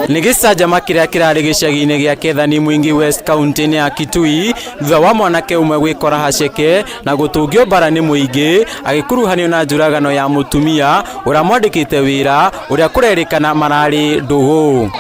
Nigisajama kiria kirari gicagi-ini gia Kethani Mwingi West County ya Kitui thutha wa mwanake umwe gwikora haceke na gutungio bara ni muingi agikuruhanio na njuragano ya mutumia uria mwandikite wira uria kurerikana marari ndugu.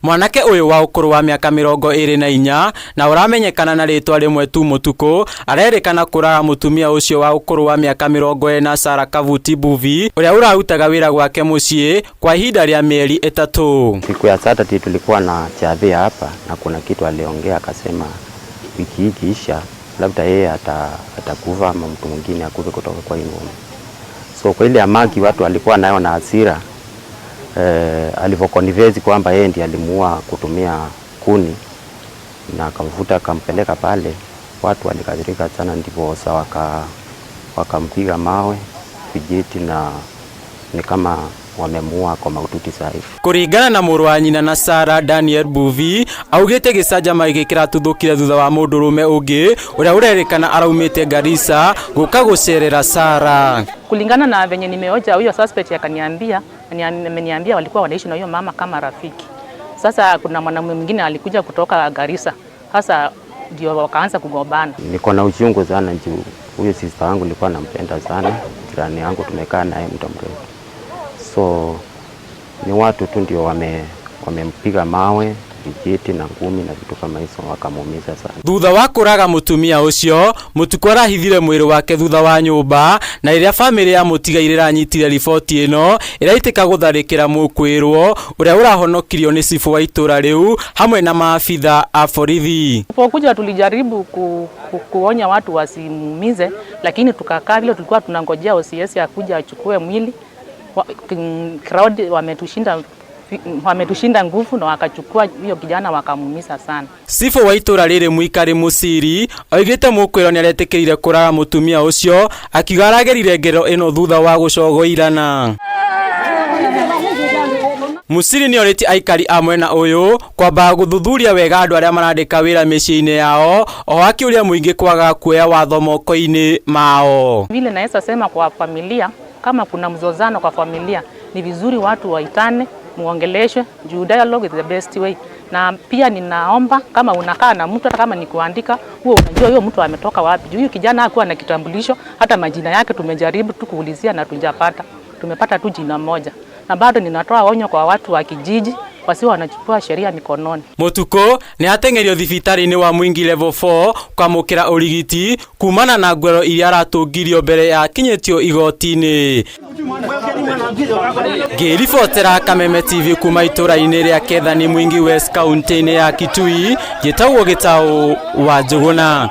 Mwanake uyu wa ukuru wa miaka 24 na uramenyekana na ritwa rimwe tu Mutuku arerikana kuraga mutumia ucio wa ukuru wa miaka 40 Sarah Kavuti Buvi uria urahutaga wira gwake mucii kwa ihinda ria mieri 3. Siku ya Saturday tulikuwa na chadhi hapa na kuna kitu aliongea akasema wiki hii kisha labda yeye atakufa ama mtu mwingine akufe kutoka kwa hiyo. So kwa ile amaki watu walikuwa nayo na hasira alivyokonivezi kwamba yeye ndiye alimuua kutumia kuni na akamvuta akampeleka pale, watu walikadhirika sana, ndipo wakampiga mawe vijiti na ni kama wamemuua kwa maututi sahihi. Kuringana na mũrũ wa nyina na Sarah, Daniel Buvi augite gicajama gikira tuthukire thutha wa mundurume ungi uria urerikana araumite Garissa guka gucerera Sarah. Kulingana na venye nimeoja huyo suspect ameniambia walikuwa wanaishi na hiyo mama kama rafiki. Sasa kuna mwanamume mwingine alikuja kutoka Garissa. Sasa ndio wakaanza kugombana. Niko na uchungu sana juu huyo sister wangu nilikuwa nampenda sana, jirani yangu tumekaa naye muda mrefu. So ni watu tu ndio wamempiga mawe, vijiti na ngumi na vitu kama hizo wakamuumiza sana. Thutha wa kuraga mutumia ucio, Mutuku arahithire mwiri wake thutha wa nyumba na iria family ya mutigaire ranyitire riboti ino iraitika gutharikira mukwirwo uria urahonokirio ni cifu wa itura riu hamwe na maafitha a borithi. Tulipokuja tulijaribu kuonya watu wasimuumize, lakini tukakaa vile tulikuwa tunangojea OCS akuja achukue mwili. Crowd wametushinda nguvu na wakachukua hiyo kijana wakamuumiza sana. Cifu wa itura riri Mwikari Musiri oigite mukwiro ni aretikirire kuraga mutumia ucio akigaragerire ngero ino thutha wa gucogoirana. Musiri ni oriti aikari a mwena uyu kwamba guthuthuria wega andu aria marandika wira micii-ini yao o akiuria muingi kwaga kuoya watho moko-ini mao. Vile naweza sema kwa familia, kama kuna mzozano kwa familia ni vizuri watu waitane, muongeleshwe, juu dialogue is the best way. Na pia ninaomba kama unakaa na mtu hata kama ni kuandika, huo unajua huyo mtu ametoka wapi. Juu huyu kijana hakuwa na kitambulisho, hata majina yake tumejaribu tu kuulizia na tujapata. Tumepata tu jina moja. Na bado ninatoa onyo kwa watu wa kijiji wasiwe wanachukua sheria mikononi. Mutuku ni atengerio thibitari-ini wa Mwingi level 4 kwamukira urigiti kumana na ngwero iria aratungirio mbere ya kinyetio igoti-ini. Ngiribotera Kameme TV kuma itura-ini ria Kethani Mwingi West County ya Kitui, gitagwo Gitau wa Njuguna.